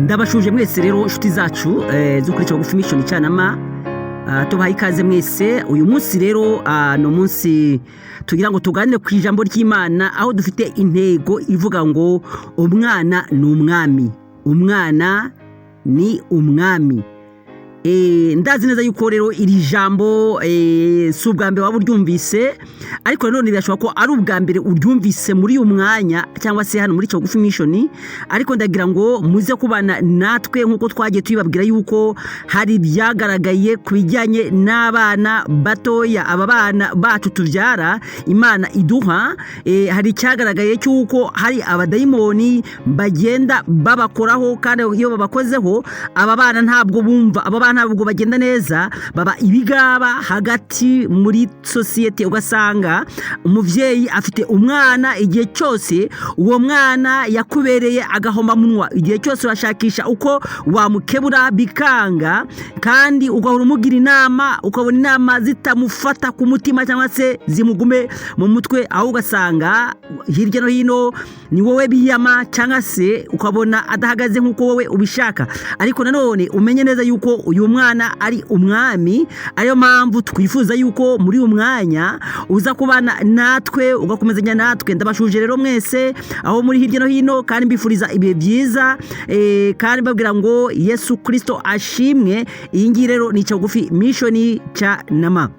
ndabashuje mwese rero inshuti zacu zukurikira Bugufi Mission Cyanama, tubaha ikaze mwese. Uyu munsi rero no munsi tugira ngo tuganire ku ijambo ry'Imana, aho dufite intego ivuga ngo umwana ni umwami, umwana ni umwami. Ndazi neza yuko rero iri jambo si ubwa mbere waba uryumvise, ariko none birashoboka ko ari ubwa mbere uryumvise muri uyu mwanya cyangwa se hano muri Bugufi Mission. Ariko ndagira ngo muze kubana natwe nkuko twagiye tubibabwira yuko hari byagaragaye kubijyanye n'abana batoya, aba bana bacu tuvyara Imana iduha. Hari cyagaragaye cyuko hari abadayimoni bagenda babakoraho, kandi iyo babakozeho aba bana ntabwo bumva, aba bana ntabwo bagenda neza, baba ibigaba hagati muri societe. Ugasanga umuvyeyi afite umwana, igihe cyose uwo mwana yakubereye agahoma munwa, igihe cyose urashakisha uko wamukebura bikanga, kandi ugahora umugira inama, ukabona inama zitamufata ku mutima cyangwa se zimugume mu mutwe, aho ugasanga hirya no hino ni wowe biyama cyangwa se ukabona adahagaze nkuko wowe ubishaka. Ariko nanone umenye neza yuko uyu mwana ari umwami, ariyo mpamvu twifuza yuko muri uyu mwanya uza kubana natwe, ugakomezanya natwe. Ndabashuje rero mwese aho muri hirya no hino, kandi mbifuriza ibihe byiza, kandi babwira ngo Yesu Kristo ashimwe. Iyi ngiyi rero ni Bugufi Mission Cyanama.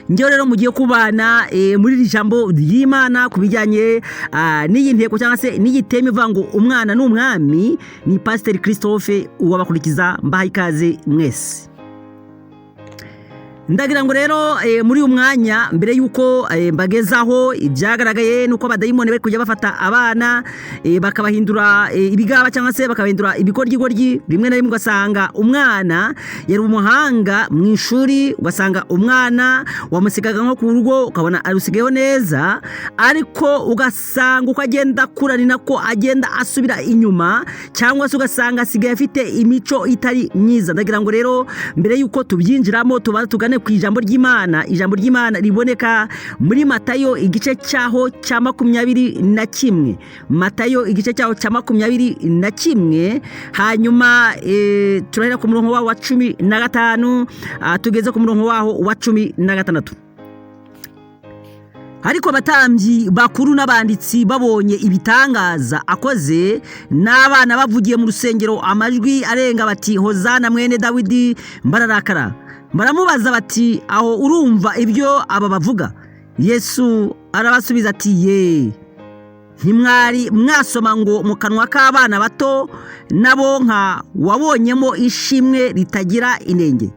Njye rero mugiye kubana muri iri jambo ry'Imana kubijyanye n'iyi ntego cyangwa se n'igiteme ivuga ngo umwana ni umwami. Ni Pastor Christophe uwabakurikiza, mbaha ikaze mwese. Ndagira ngo rero muri uyu mwanya, mbere yuko mbagezaho ibyagaragaye nuko abadayimoni bari kujya bafata abana bakabahindura ibigaba cyangwa se bakabahindura ibikoryi, rimwe na rimwe ugasanga umwana yari umuhanga mu ishuri, ugasanga umwana wamusigaga nko ku rugo ukabona arusigayeho neza, ariko ugasanga uko agenda akura ni nako agenda asubira inyuma, cyangwa se ugasanga asigaye afite imico itari myiza. Ndagira ngo rero mbere yuko tubyinjiramo tubanza tugane ku ijambo ry'Imana. Ijambo ry'Imana riboneka muri Matayo igice cyaho cya 21, Matayo igice cyaho cya 21, hanyuma turahera ku murongo waho wa 15 tugeze ku murongo waho wa 16. Ariko abatambyi bakuru n'abanditsi babonye ibitangaza akoze n'abana bavugiye mu rusengero amajwi arenga bati Hozana mwene Dawidi, bararakara. Baramubaza bati aho urumva ibyo aba bavuga? Yesu arabasubiza ati ntimwari mwasoma ngo mu kanwa k'abana bato n'abonka wabonyemo ishimwe ritagira inenge?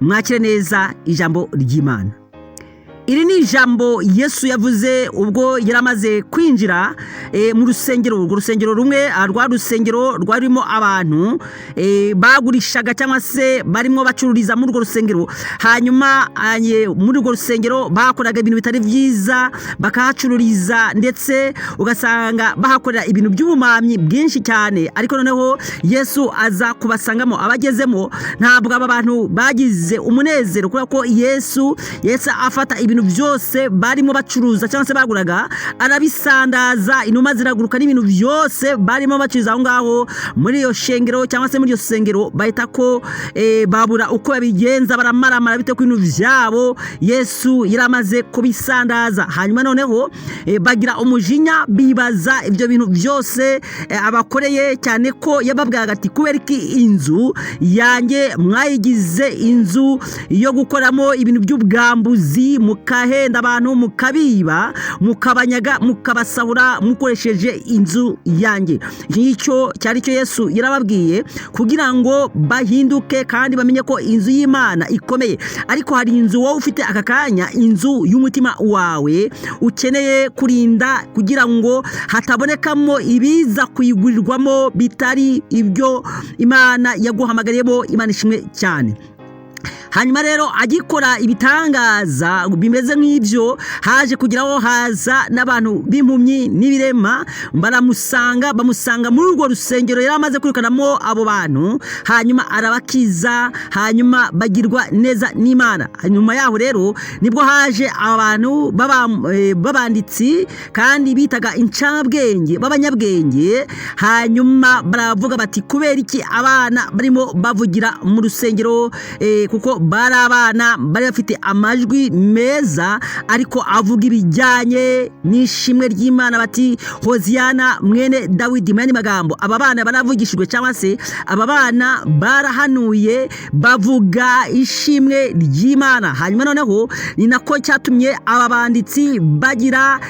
Mwakire neza ijambo ry'Imana. Iri ni ijambo Yesu yavuze ubwo yaramaze kwinjira mu rusengero. Urwo rusengero rumwe, rwa rusengero rwarimo abantu bagurishaga cyangwa se barimo bacururiza muri urwo rusengero. Hanyuma muri urwo rusengero bakoraga ibintu bitari byiza, bakahacururiza, ndetse ugasanga bahakorera ibintu by'ubumamyi bwinshi cyane. Ariko noneho Yesu aza kubasangamo. Abagezemo ntabwo aba bantu bagize umunezero, kubera ko Yesu afata ibintu byose barimo bacuruza cyangwa se baguraga, arabisandaza, inuma ziraguruka n'ibintu byose barimo bacuruza aho ngaho muri iyo shengero cyangwa se muri iyo sengero. Bahita ko babura uko babigenza, baramaramara bite ku bintu byabo Yesu yaramaze kubisandaza. Hanyuma noneho bagira umujinya, bibaza ibyo bintu byose abakoreye, cyane ko yababwiraga ati kubera iki inzu yanjye mwayigize inzu yo gukoramo ibintu by'ubwambuzi, mukahenda abantu, mukabiba, mukabanyaga, mukabasahura mukoresheje inzu yanjye. Nicyo cyari cyo Yesu yarababwiye, kugira ngo bahinduke kandi bamenye ko inzu y'Imana ikomeye. Ariko hari inzu wowe ufite aka kanya, inzu y'umutima wawe ukeneye kurinda, kugira ngo hatabonekamo ibiza kuyigurirwamo bitari ibyo Imana yaguhamagariyemo. Imana ishimwe cyane. hanyuma rero agikora ibitangaza bimeze nk'ibyo haje kugeraho haza n'abantu b'impumyi n'ibirema bamusanga muri urwo rusengero yari amaze kwirukanamo abo bantu, hanyuma arabakiza, hanyuma bagirwa neza n'Imana. Hanyuma yaho rero nibwo haje abantu b'abanditsi kandi bitaga incabwenge b'abanyabwenge, hanyuma baravuga bati kubera iki abana barimo bavugira mu rusengero, kuko bari abana bari bafite amajwi meza ariko avuga ibijyanye n'ishimwe ry'Imana, bati Hoziyana mwene Dawidi. Mwene magambo aba bana baravugishijwe cyangwa se aba bana barahanuye bavuga ishimwe ry'Imana. Hanyuma noneho ni nako cyatumye aba banditsi bagira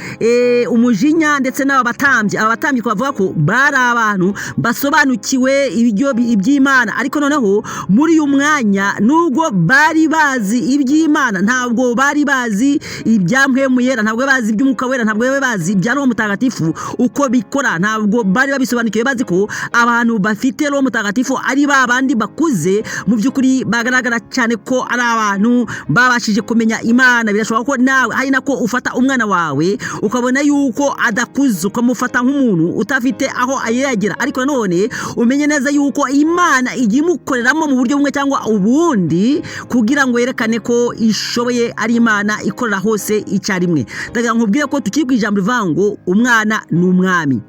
umujinya ndetse n'aba batambyi bavuga ko bari abantu basobanukiwe iby'Imana, ariko noneho muri uyu mwanya nubwo bari bazi iby'Imana ntabwo bari bazi ibyamhemu yera, ntabwo bazi iby'umwuka wera, ntabwo bazi ibya Roho Mutagatifu uko bikora, ntabwo bari babisobanukiwe, bazi ko abantu bafite Roho Mutagatifu ari babandi bakuze mu by'ukuri bagaragara cyane ko ari abantu babashije kumenya Imana. Birashoboka ko nawe hari nako ufata umwana wawe ukabona yuko adakuze, ukamufata nk'umuntu utafite aho ayegera, ariko none umenye neza yuko Imana igimukoreramo mu buryo bumwe cyangwa ubundi kugira ngo yerekane ko ishoboye, ari Imana ikorera hose icyarimwe. Ndagira nkubwire ko tukibwa ijambo rivango umwana n'umwami.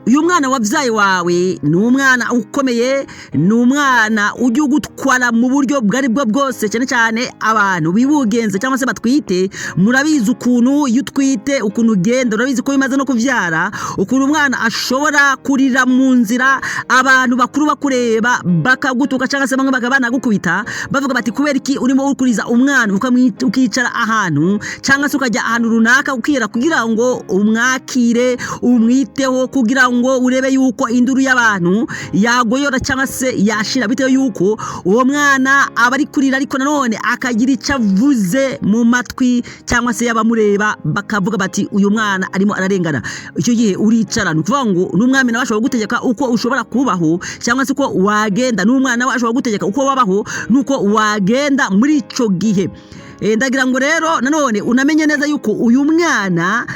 Uyu mwana wabyaye wawe ni umwana ukomeye, ni umwana ujya ugutwara mu buryo bwari bwo bwose, cyane cyane abantu bibugenze cyangwa se batwite. Murabizi ukuntu iyo utwite ukuntu ugenda, urabizi ko bimaze no kubyara ukuntu umwana ashobora kurira mu nzira, abantu bakuru bakureba bakagutuka cyangwa se bamwe bakabana gukubita bavuga bati kubera iki urimo ukuriza umwana, ukicara ahantu cyangwa se ukajya ahantu runaka ukira kugira ngo umwakire umwiteho, kugira ngo urebe yuko induru y'abantu yagoyora cyangwa se yashira, bitewe yuko uwo mwana aba ari kurira ariko nanone akagira icyo avuze mu matwi cyangwa se yabamureba bakavuga bati uyu mwana arimo ararengana. Icyo gihe uricara, ni ukuvuga ngo n'umwami nawe ashobora gutegeka uko ushobora kubaho cyangwa se uko wagenda, n'umwana nawe ashobora gutegeka uko wabaho nuko wagenda muri icyo gihe. Ndagira ngo rero nanone unamenye neza yuko uyu mwana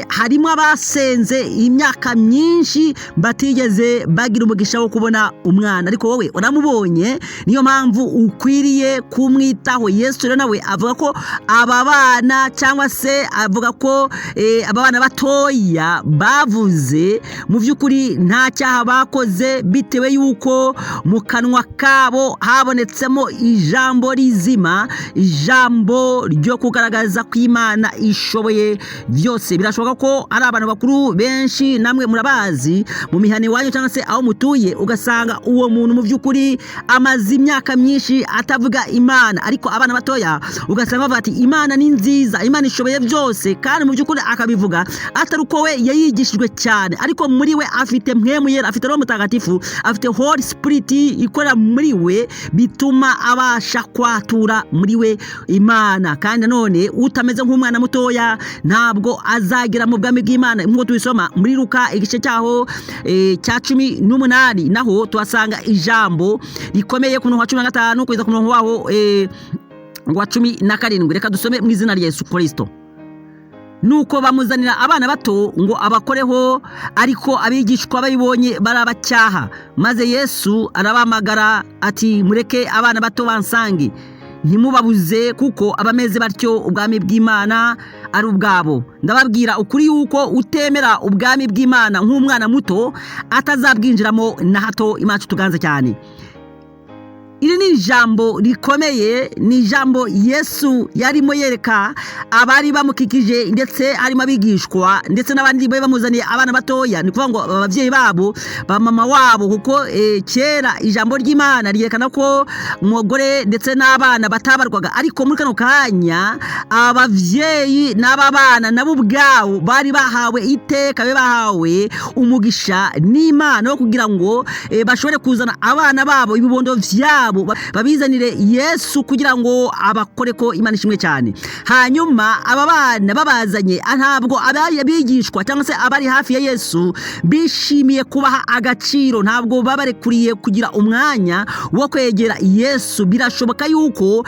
harimo abasenze imyaka myinshi batigeze bagira umugisha wo kubona umwana, ariko wowe uramubonye, niyo mpamvu ukwiriye kumwitaho. Yesu rero nawe avuga ko aba bana cyangwa se avuga ko aba bana batoya bavuze mu by'ukuri nta cyaha bakoze, bitewe yuko mu kanwa kabo habonetsemo ijambo rizima, ijambo ryo kugaragaza ko Imana ishoboye byose. Birashoboka ko ari abantu bakuru benshi namwe murabazi mu mihane wanyu cyangwa se aho mutuye, ugasanga uwo muntu mu by'ukuri amaze imyaka myinshi atavuga Imana, ariko abana batoya ugasanga bavuga ati Imana ni nziza, Imana ishoboye byose, kandi mu by'ukuri akabivuga atari uko we yayigishijwe cyane, ariko muri we afite mpwemu yera, afite Roho Mutagatifu, afite Holy Spirit ikora muri we, bituma abasha kwatura muri we Imana. Kandi none utameze nk'umwana mutoya ntabwo azagera mu bwami bw'Imana. Nk'uko tubisoma muri Luka igice cyaho cya 18 naho tuhasanga ijambo rikomeye ku murongo wa 15 kugeza ku murongo waho wa 17. Reka dusome mu izina rya Yesu Kristo. Nuko bamuzanira abana bato ngo abakoreho, ariko abigishwa babibonye barabacyaha. Maze Yesu arabamagara ati mureke abana bato bansange, ntimubabuze kuko abameze batyo ubwami bw'Imana ari ubwabo. Ndababwira ukuri yuko utemera ubwami bw'Imana nk'umwana muto atazabwinjiramo na hato. Imana tuganze cyane. Iri ni ijambo rikomeye, ni ijambo Yesu yarimo yereka abari bamukikije ndetse harimo abigishwa ndetse n'abandi bamuzaniye abana batoya, ni kuvuga ngo abavyeyi babo ba mama wabo, kuko kera ijambo ry'Imana ryerekana ko umugore ndetse n'abana batabarwaga, ariko muri kano kanya abavyeyi n'ababana nabo ubwabo bari bahawe iteka, bahawe umugisha n'Imana wo kugira ngo bashobore kuzana abana babo, ibibondo vyabo byabo babizanire Yesu kugira ngo abakore ko Imana ishimwe cyane. Hanyuma aba bana babazanye ntabwo abigishwa cyangwa se abari hafi ya Yesu bishimiye kubaha agaciro, ntabwo babarekuriye kugira umwanya wo kwegera Yesu. Birashoboka yuko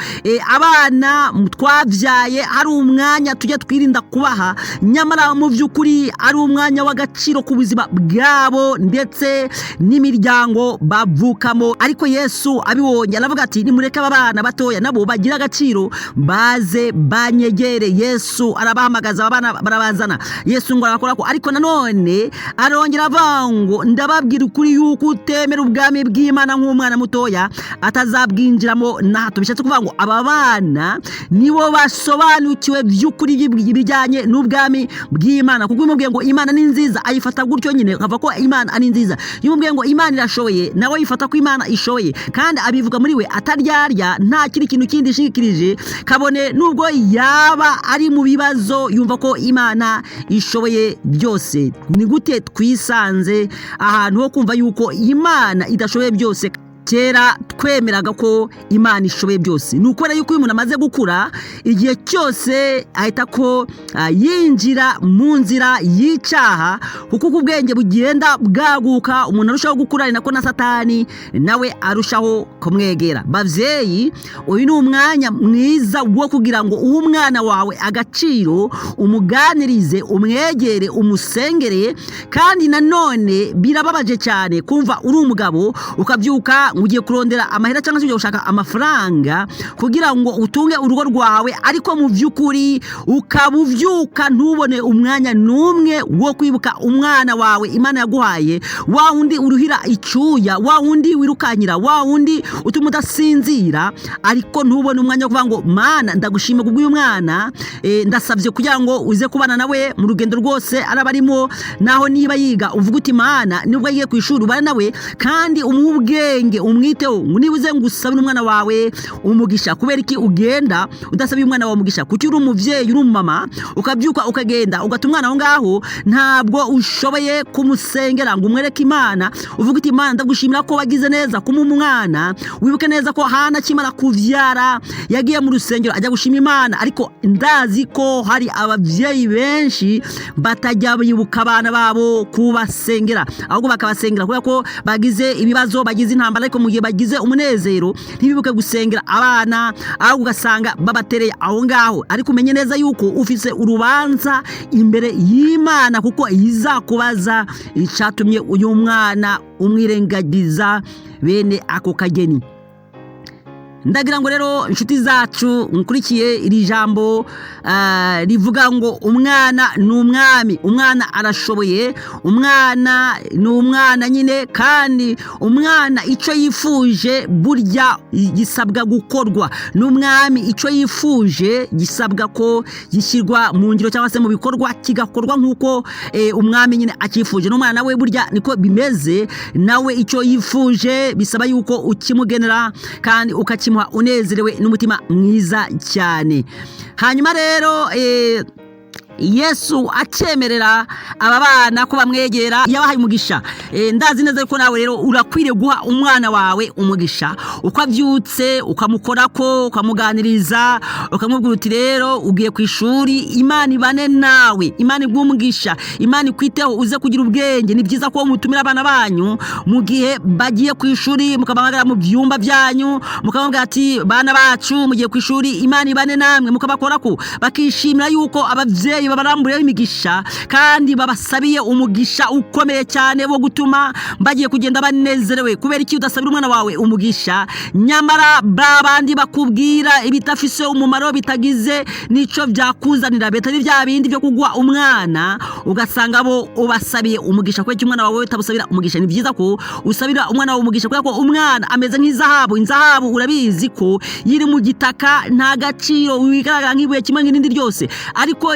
abana twabyaye hari umwanya tujya twirinda kubaha, nyamara mu by'ukuri ari umwanya w'agaciro ku buzima bwabo ndetse n'imiryango bavukamo. Ariko Yesu abibonye aravuga ati nimureke aba bana batoya nabo bagira agaciro baze banyegere. Yesu arabahamagaza abana barabazana, Yesu ngo arakora ko, ariko nanone arongera avango ndababwira ukuri yuko utemera ubwami bw'Imana nk'umwana mutoya atazabwinjiramo na hato. Bishatse kuvuga ngo aba bana nibo basobanukiwe by'ukuri ibijyanye n'ubwami bw'Imana, kuko umubwiye ngo Imana ni nziza ayifata gutyo nyine, akava ko Imana ari nziza. Yumubwiye ngo Imana irashoboye nawe yifata ko Imana ishoboye, kandi abivuga muri we ataryarya, nta kindi kintu kindi ishingikirije, kabone nubwo yaba ari mu bibazo yumva ko Imana ishoboye byose. Ni gute twisanze ahantu ho kumva yuko Imana idashoboye byose? Kera twemeraga ko Imana ishoboye byose. Ni ukubera yuko uyu muntu amaze gukura, igihe cyose ahita ko yinjira mu nzira y'icyaha, kuko ubwenge bugenda bwaguka, umuntu arushaho gukura, ni nako na Satani nawe arushaho kumwegera. Bavyeyi, uyu ni umwanya mwiza wo kugira ngo uhe umwana wawe agaciro, umuganirize, umwegere, umusengere. Kandi nanone birababaje cyane kumva uri umugabo ukabyuka ugiye kurondera amahera cyangwa se ugiye gushaka amafaranga kugira ngo utunge urugo rwawe, ariko mu by'ukuri ukabuvyuka ntubone umwanya n'umwe wo kwibuka umwana wawe Imana yaguhaye, wa wundi uruhira icyuya, wa wundi wirukanyira, wa wundi utuma udasinzira, ariko ntubone umwanya wo kuvuga ngo Mana ndagushima kubw'uyu mwana, ndasabye kugira ngo uze kubana nawe mu rugendo rwose arabarimo, naho niba yiga uvuga uti Mana nubwo yiye ku ishuri ubane nawe, kandi umubwenge umwiteho. Nibuze ngusabira umwana wawe umugisha. Kubera iki ugenda udasabiye umwana wawe umugisha? Kuki uri umuvyeyi, uri umumama, ukabyuka ukagenda ugata umwana aho ngaho, ntabwo ushoboye kumusengera ngo umwereke Imana, uvuga uti Imana ndagushimira ko wagize neza kuma umwana. Wibuke neza ko Hana kimara kuvyara yagiye mu rusengero ajya gushima Imana, ariko ndazi ko hari abavyeyi benshi batajya bibuka abana babo kubasengera, ahubwo bakabasengera kubera ko bagize ibibazo, bagize intambara, ariko mu gihe bagize umunezero ntibibuke gusengera abana, ahubwo ugasanga babatereye aho ngaho. Ariko umenye neza yuko ufise urubanza imbere y'Imana, kuko izakubaza icatumye uyu mwana umwirengagiza bene ako kageni. Ndagira ngo rero inshuti zacu nkurikiye iri jambo rivuga ngo umwana ni umwami, umwana arashoboye, umwana ni umwana nyine, kandi umwana icyo yifuje burya gisabwa gukorwa. N'umwami icyo yifuje gisabwa ko gishyirwa mu ngiro cyangwa se mu bikorwa, kigakorwa nk'uko umwami nyine akifuje. N'umwana we burya niko bimeze, nawe icyo yifuje bisaba yuko ukimugenera kandi ukakimuha unezerewe n'umutima mwiza cyane. Hanyuma rero Yesu acemerera aba bana ko bamwegera, yabahaye umugisha. Ndazi neza ko nawe rero urakwiriye guha umwana wawe umugisha, uko abyutse ukamukorako, ukamuganiriza, ukamubwira uti rero ugiye ku ishuri, Imana ibane nawe, Imana igumugisha, Imana ikwiteho, uze kugira ubwenge. Ni byiza ko mutumira abana banyu mu gihe bagiye ku ishuri, mukabamagara mu byumba byanyu, mukamubwira ati bana bacu mugiye ku ishuri, Imana ibane namwe, mukabakorako, bakishimira yuko abavyeyi babaramburiye imigisha kandi babasabiye umugisha ukomeye cyane wo gutuma bagiye kugenda banezerewe. Kubera iki udasabira umwana wawe umugisha, nyamara babandi bakubwira ibitafise umumaro, bitagize nico byakuzanira, betari bya bindi byo kugwa umwana, ugasanga bo ubasabiye umugisha. Kubera iki umwana wawe utabusabira umugisha? Ni byiza ko usabira umwana wawe umugisha, kubera ko umwana ameze nk'izahabu. Inzahabu urabizi ko yiri mu gitaka nta gaciro, wigaragara nk'ibuye kimwe n'indi ryose, ariko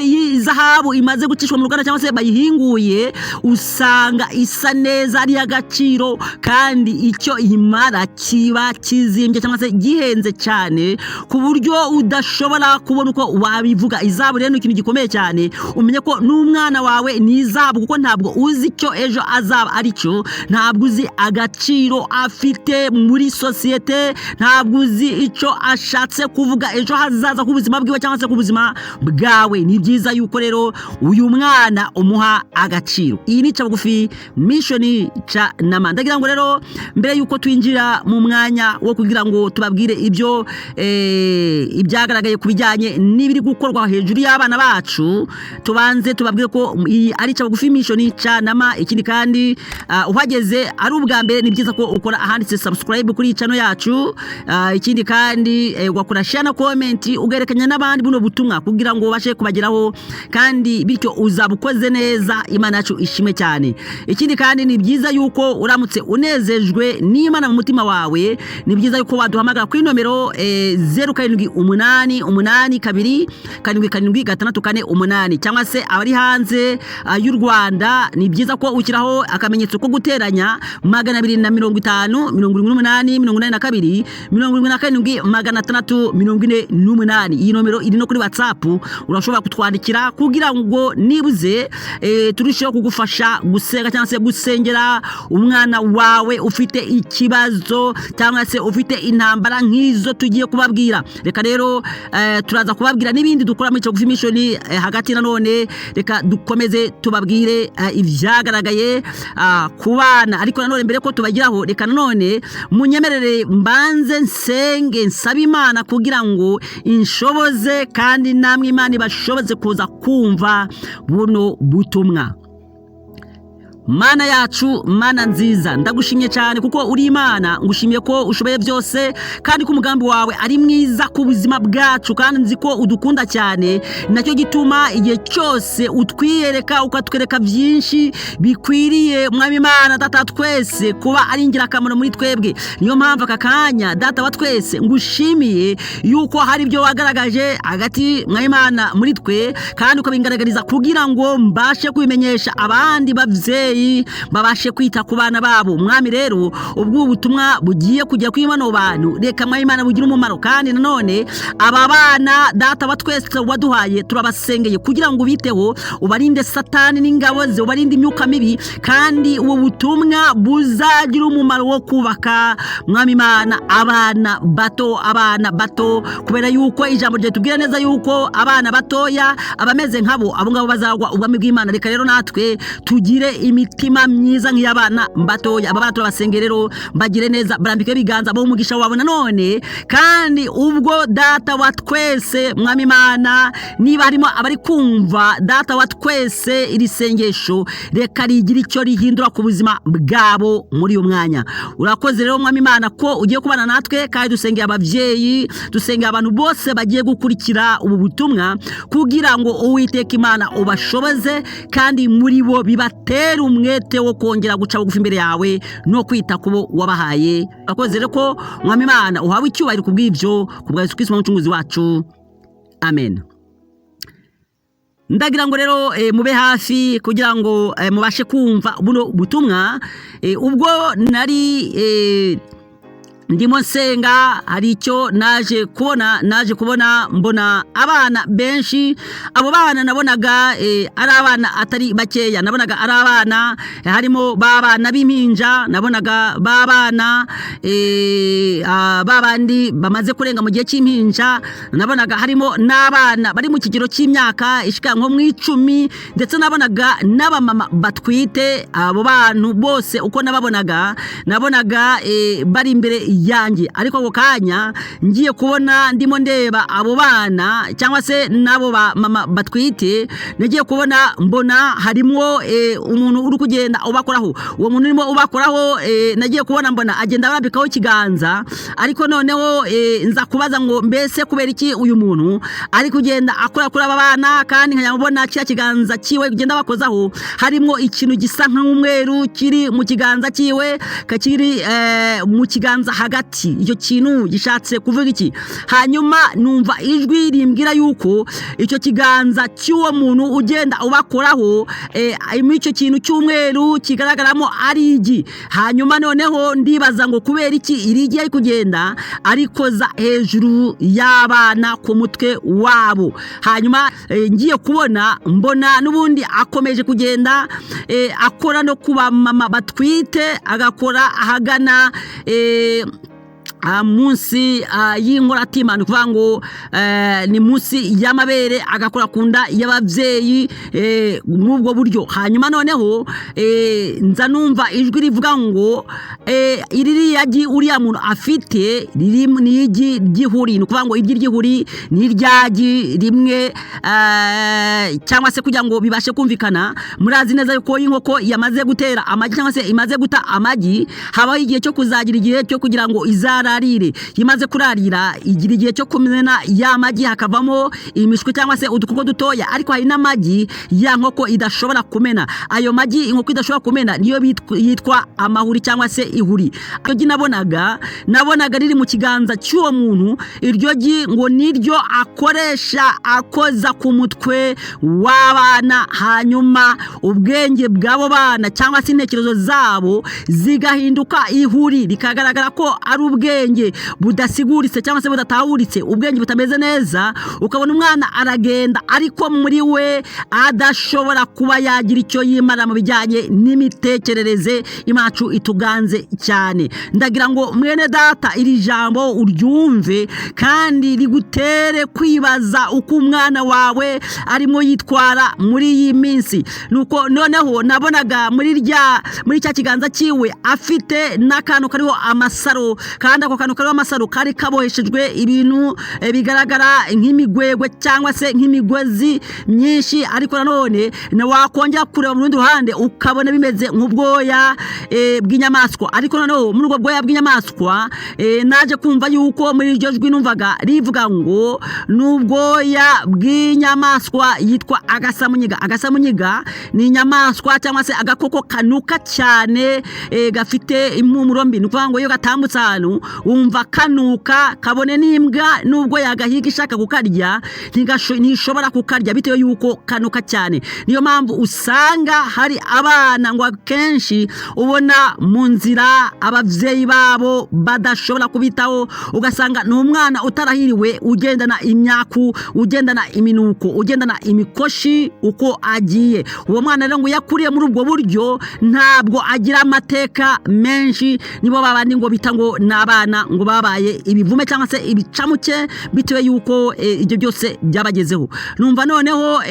izahabu imaze gucishwa mu ruganda cyangwa se bayihinguye usanga isa neza ari agaciro kandi icyo imara kiba kizimbye cyangwa se gihenze cyane ku buryo udashobora kubona uko wabivuga. Izahabu rero ni ikintu gikomeye cyane, umenye ko n'umwana wawe ni izahabu kuko ntabwo uzi icyo ejo azaba aricyo, ntabwo uzi agaciro afite muri sosiyete, ntabwo uzi icyo ashatse kuvuga ejo hazaza ku buzima bwiwe cyangwa se ku buzima bwawe. Ni byiza yuko rero uyu mwana umuha agaciro. Iyi ni Cabugufi Mission Nama. Ndagira ngo rero mbere yuko twinjira mu mwanya wo kugira ngo tubabwire ibyo ibyagaragaye ku bijyanye n'ibiri gukorwa hejuru y'abana bacu, tubanze tubabwire ko iyi ari Cabugufi Mission Nama. Ikindi kandi uhageze ari ubwa mbere ni byiza ko ukora ahanditse subscribe kuri channel yacu. Ikindi kandi ugakora share na comment ugerekanya n'abandi buno butumwa kugira ngo bashe kubageraho, kandi bityo uzabukoze neza, Imana yacu ishimwe cyane. Ikindi kandi ni byiza yuko uramutse unezejwe n'Imana mu mutima wawe, ni byiza yuko waduhamagara kuri nomero 0782277648 cyangwa se abari hanze y'u Rwanda ni byiza ko ukiraho akamenyetso ko guteranya 258 iyi nomero iri no kuri WhatsApp, urashobora kutwandikira kugira ngo nibuze turusheho kugufasha gusenga cyangwa se gusengera umwana wawe ufite ikibazo cyangwa se ufite intambara nk'izo tugiye kubabwira. Reka rero turaza kubabwira n'ibindi dukora muri Cabugufi Mission hagati na none. Reka dukomeze tubabwire ibyagaragaye ku bana, ariko na none mbere ko tubagiraho reka na none munyemerere mbanze nsenge nsaba Imana kugira ngo inshoboze kandi namwe Imana ibashoboze kuza kumva buno butumwa. Mana yacu, Mana nziza, ndagushimye cyane kuko uri Imana, ngushimiye ko ushoboye byose kandi ko umugambi wawe ari mwiza ku buzima bwacu, kandi nzi ko udukunda cyane. Nacyo gituma igihe cyose utwiyereka ukatwereka byinshi bikwiriye Mwami Imana Data twese kuba ari ingirakamaro muri twebwe. Niyo mpamvu aka kanya Data wa twese ngushimiye yuko hari ibyo wagaragaje hagati Mwami Imana muri twe, kandi ukabingaragariza kugira ngo mbashe kubimenyesha abandi bavyeyi babashe kwita ku bana babo. Mwami rero ubwo butumwa bugiye kujya kwimana bantu, reka Mwami Imana bugira umumaro, kandi nanone aba bana Data wa twese waduhaye turabasengeye kugira ngo biteho, ubarinde Satani n'ingabo ze, ubarinde imyuka mibi, kandi ubu butumwa buzagira umumaro wo kubaka Mwami Imana abana bato, kubera yuko ijambo rye tubwira neza yuko abana batoya abameze nkabo abo ngabo bazagwa ubwami bw'Imana. Reka rero natwe tugire imitima myiza nk'iy'abana batoya. Aba bana turabasengerero bagire neza, barambike biganza bo umugisha wabo nanone, kandi ubwo Data wa twese Mwami Imana niba harimo abari kumva Data wa twese iri sengesho, reka rigira icyo rihindura ku buzima bwabo muri uyu mwanya. Urakoze rero Mwami Imana ko ugiye kubana natwe, kandi dusengeye abavyeyi, dusengeye abantu bose bagiye gukurikira ubu butumwa kugira ngo Uwiteka Imana ubashoboze, kandi muri bo bibatera umwete wo kongera guca bugufi imbere yawe no kwita kubo wabahaye. Urakoze rero ko Mwami Imana uhawe icyubahiro kubw'ibyo, kubwa Yesu Kristo umucunguzi wacu, amen. Ndagira ngo rero mube hafi kugira ngo mubashe kumva buno butumwa. Ubwo nari ndimo nsenga, hari icyo naje kubona mbona abana benshi. Abo bana nabonaga ari abana atari bakeya, nabonaga ari abana harimo babana b'impinja, nabonaga babana babandi bamaze kurenga mu gihe cy'impinja, nabonaga harimo n'abana bari mu kigero cy'imyaka ishika nko mu 10, ndetse nabonaga n'abamama batwite. Abo bantu bose uko nabonaga bari imbere yanjye, ariko ako kanya ngiye kubona ndimo ndeba abo bana cyangwa se nabo ba mama batwite, nagiye kubona mbona harimo umuntu uri kugenda ubakoraho. Uwo muntu urimo ubakoraho nagiye kubona mbona agenda arambikaho ikiganza, ariko noneho nza kubaza ngo mbese kubera iki uyu muntu ari kugenda akora kuri aba bana, kandi nkanyabona cya kiganza kiwe kugenda bakozaho harimo ikintu gisa nk'umweru kiri mu kiganza kiwe, kakiri mu kiganza hagati. Icyo kintu gishatse kuvuga iki? Hanyuma numva ijwi rimbwira yuko icyo kiganza cy'uwo muntu ugenda ubakoraho muri icyo kintu cy'umweru kigaragaramo ari igi. Hanyuma noneho ndibaza ngo kubera iki irigi ari kugenda arikoza hejuru y'abana ku mutwe wabo. Hanyuma ngiye kubona mbona n'ubundi akomeje kugenda akora no kuba mama batwite, agakora ahagana munsi y'inkoratima, ni kuvuga ngo ni munsi y'amabere, agakora kunda y'abavyeyi n'ubwo buryo. Hanyuma noneho nza numva ijwi rivuga ngo iririya gi uriya muntu afite riri ni igi ry'ihuri, ni kuvuga ngo igi ry'ihuri ni ryagi rimwe cyangwa se kugira ngo bibashe kumvikana. Murazi neza yuko inkoko yamaze gutera amagi cyangwa se imaze guta amagi, habaho igihe cyo kuzagira igihe cyo kugira ngo izararire. Yimaze kurarira igira igihe cyo kumena ya magi hakavamo imishwi cyangwa se udukoko dutoya, ariko hari n'amagi ya nkoko idashobora kumena. Ayo magi inkoko idashobora kumena niyo yitwa amahuri cyangwa se ihuri. Iryo gi nabonaga riri mu kiganza cy'uwo muntu. Iryo gi ngo niryo akoresha akoza ku mutwe w'abana, hanyuma ubwenge bw'abo bana cyangwa se intekerezo zabo zigahinduka ihuri, rikagaragara ko ari ubwenge budasiguritse cyangwa se budatahuritse, ubwenge butameze neza. Ukabona umwana aragenda ariko muri we adashobora kuba yagira icyo yimara mu bijyanye n'imitekerereze. Imacu ituganze cyane. Ndagira ngo mwene data iri jambo uryumve kandi rigutere kwibaza uko umwana wawe arimo yitwara muri iyi minsi. Nuko noneho nabonaga muri cya kiganza cyiwe afite n'akantu kariho amasaro, kandi ako kantu kariho amasaro kari kaboheshejwe ibintu bigaragara nk'imigwegwe cyangwa se nk'imigozi myinshi, ariko nanone wakongera kureba mu rundi ruhande ukabona bimeze nk'ubwoya bw'inyamaswa. Ariko noneho muri ubwo bwoya bw'inyamaswa naje kumva yuko muri iryo jwi numvaga rivuga ngo n'ubwoya bw'inyamaswa yitwa agasamunyiga. Agasamunyiga ni inyamaswa cyangwa se agakoko kanuka cyane, gafite impumuro mbi. Ni ukuvuga ngo iyo gatambutse ahantu wumva kanuka, kabone n'imbwa nubwo yagahiga ishaka kukarya ntishobora kukarya bitewe yuko kanuka cyane. Niyo mpamvu usanga hari abana ngo akenshi ubona mu nzira abavyeyi babo badashobora kubitaho, ugasanga ni umwana utarahiriwe ugendana imyaku, ugendana iminuko, ugendana imikoshi uko agiye. Uwo mwana rero ngo yakuriye muri ubwo buryo ntabwo agira amateka menshi. Nibo babandi ngo bita ngo n'abana ngo babaye ibivume cyangwa se ibicamuke bitewe yuko ibyo byose byabagezeho. Numva noneho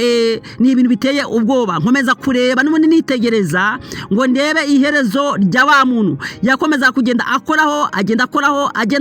ni ibintu biteye ubwoba. Nkomeza kureba n'ubundi nitegereza ngo ndebe iherezo rya wa muntu. Yakomeza kugenda akoraho, agenda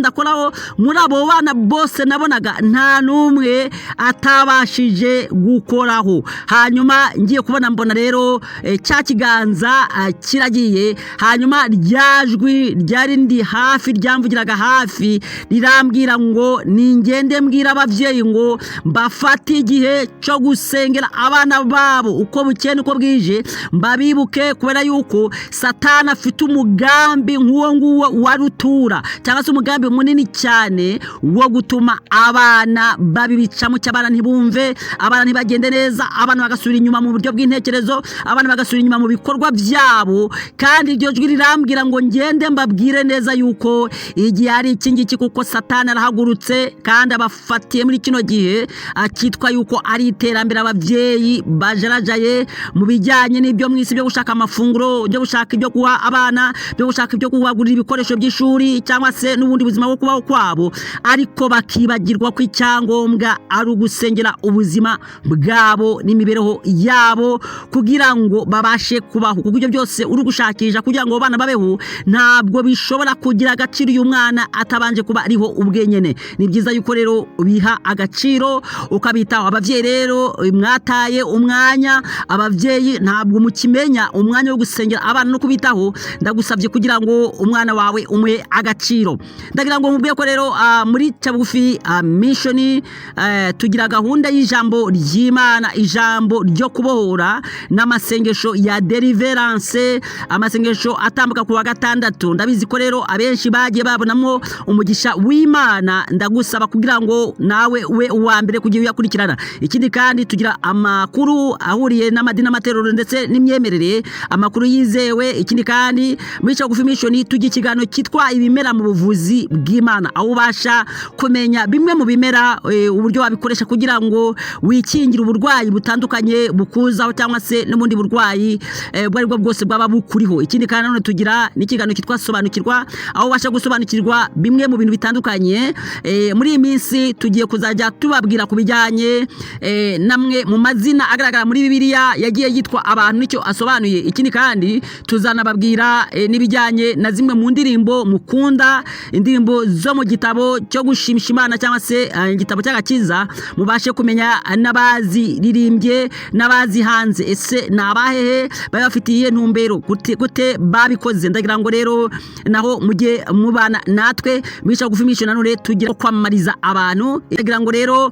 akoraho. Muri abo bana bose nabonaga nta numwe atabashije gukoraho. Hanyuma ngiye kubona mbona rero cya kiganza kiragiye. Hanyuma ryajwi ryari ndi hafi, ryamvugiraga hafi, rirambwira ngo ningende mbwira abavyeyi ngo mbafate igihe cyo gusengera abana babo uko bukene uko bwije, mbabibuke kubera yuko Satani afite umugambi nk'uwo nguwo wa rutura cyangwa se umugambi munini cyane wo gutuma abana babibicamo cy'abana ntibumve, abana ntibagende neza, abana bagasubira inyuma mu buryo bw'intekerezo, abana bagasubira inyuma mu bikorwa byabo. Kandi iryo jwi rirambwira ngo ngende mbabwire neza yuko igihe ari ikingiki, kuko Satani arahagurutse kandi abafatiye muri kino gihe akitwa yuko ari iterambere abavyeyi bajarajaye mu bijyanye n'ibyo mwisi byo gushaka amafunguro, byo gushaka ibyo kuha abana, byo gushaka ibyo kuhagurira ibikoresho by'ishuri cyangwa se n'ubundi buzima bwo kubaho kwabo, ariko bakibagirwa ko icyangombwa ari ugusengera ubuzima bwabo n'imibereho yabo kugira ngo babashe kubaho. Kuko ibyo byose uri gushakisha kugira ngo abana babeho ntabwo bishobora kugira agaciro uyu mwana atabanje kuba ariho ubwenyene. Ni byiza yuko rero biha agaciro ukabitaho. Abavyeyi rero mwataye umwanya, abavyeyi ntabwo mukimenya umwanya wo gusengera abana no kubitaho. Ndagusabye kugira ngo umwana wawe umuhe agaciro. Ndagira ngo mubwiye ko rero muri Cyabugufi mission tugira gahunda y'ijambo ry'Imana, ijambo ryo kubohora n'amasengesho ya deliverance, amasengesho atambuka ku wa gatandatu. Ndabizi ko rero abenshi bagiye babona ukazanamo umugisha w'Imana. Ndagusaba kugira ngo nawe we uwa mbere kugira uyakurikirana. Ikindi kandi tugira amakuru ahuriye n'amadini n'amaterero ndetse n'imyemerere, amakuru yizewe. Ikindi kandi muri Cyagufi Mission tugira ikiganiro kitwa ibimera mu buvuzi bw'Imana, aho ubasha kumenya bimwe mu bimera uburyo wabikoresha kugira ngo wikingire uburwayi butandukanye bukuzaho cyangwa se n'ubundi burwayi bwari bwo bwose bwaba bukuriho. Ikindi kandi none tugira n'ikiganiro kitwa sobanukirwa, aho ubasha gusobanukirwa bimwe mu bintu bitandukanye. Muri iyi minsi tugiye kuzajya tubabwira ku bijyanye namwe mu mazina agaragara muri Bibiliya yagiye yitwa abantu nicyo asobanuye. Ikindi kandi tuzanababwira n'ibijyanye na zimwe mu ndirimbo mukunda, indirimbo zo mu gitabo cyo gushimisha Imana cyangwa se igitabo cy'agakiza, mubashe kumenya n'abaziririmbye n'abazihanze ese nabahehe bayafitiye ntumbero gute babikoze. Ndagira ngo rero naho mujye mubana natwe muri Cyagufi Mission nanone tugira kwamamariza abantu. Ndagira ngo rero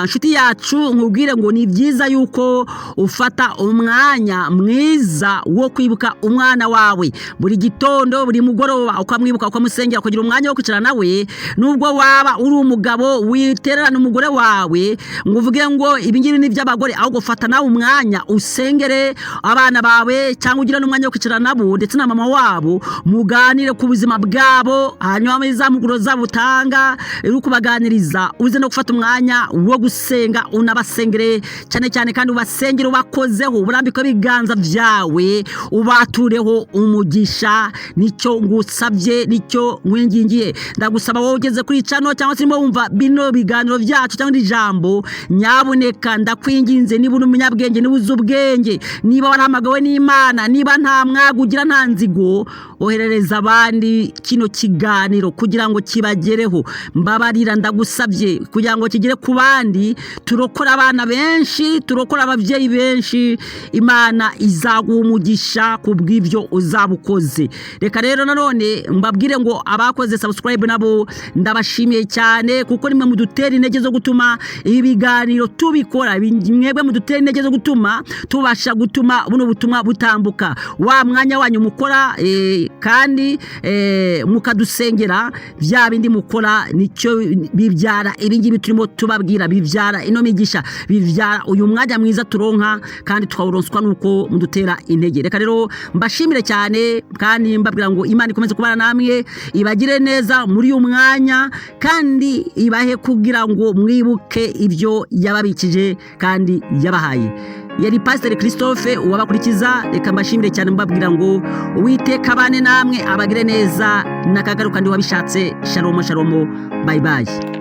nshuti yacu nkubwire ngo ni byiza yuko ufata umwanya mwiza wo kwibuka umwana wawe buri gitondo buri mugoroba, ukamwibuka ukamusengera kugira umwanya wo kwicara nawe. Nubwo waba uri umugabo witererana umugore wawe ngo uvuge ngo ibingibi ni by'abagore, ahubwo fata nawe umwanya usengere abana bawe cyangwa ugira n'umwanya wo kwicara nabo ndetse na mama wabo, muganire ku buzima bwabo, hanyuma muri za muguro zabo utanga uri kubaganiriza uze no gufata umwanya wo gusenga unabasengere cyane cyane, kandi ubasengere ubakozeho urambike ibiganza byawe ubatureho umugisha. Nicyo ngusabye, nicyo nkwingingiye. Ndagusaba wowe ugeze kuri channel cyangwa se wumva bino biganiro byacu cyangwa ijambo, nyabuneka ndakwinginze, niba uri umunyabwenge, niba uzi ubwenge, niba warahamagawe n'Imana, niba nta mwagugira nta nzigo, oherereza abandi kino kiganiro kugira ngo kibagereho. Mbabarira ndagusabye kugira ngo kigere ku bandi, turokora abana benshi, turokora ababyeyi benshi. Imana izaguha umugisha kubw'ibyo uzabukoze. Reka rero nanone mbabwire ngo abakoze subscribe nabo ndabashimiye cyane, kuko nimwe mudutera intege zo gutuma ibiganiro tubikora, mwebwe mudutera intege zo gutuma tubasha gutuma buno butumwa butambuka. Wa mwanya wanyu mukora kandi mukadusengera, bya bindi mukora nicyo bibyara ibingibi turimo tubabwira, bibyara ino migisha, bibyara uyu mwanya mwiza turonka kandi twawuronswa nuko mudutera intege. Reka rero mbashimire cyane kandi mbabwira ngo Imana ikomeze kubana namwe, ibagire neza muri uyu mwanya kandi ibahe kugira ngo mwibuke ibyo yababikije kandi yabahaye. Yari Pastor Christophe uwabakurikiza. Reka mbashimire cyane mbabwira ngo Uwiteka abane namwe, abagire neza nakagaruka ndi wabishatse. Shalom shalom, bye bye.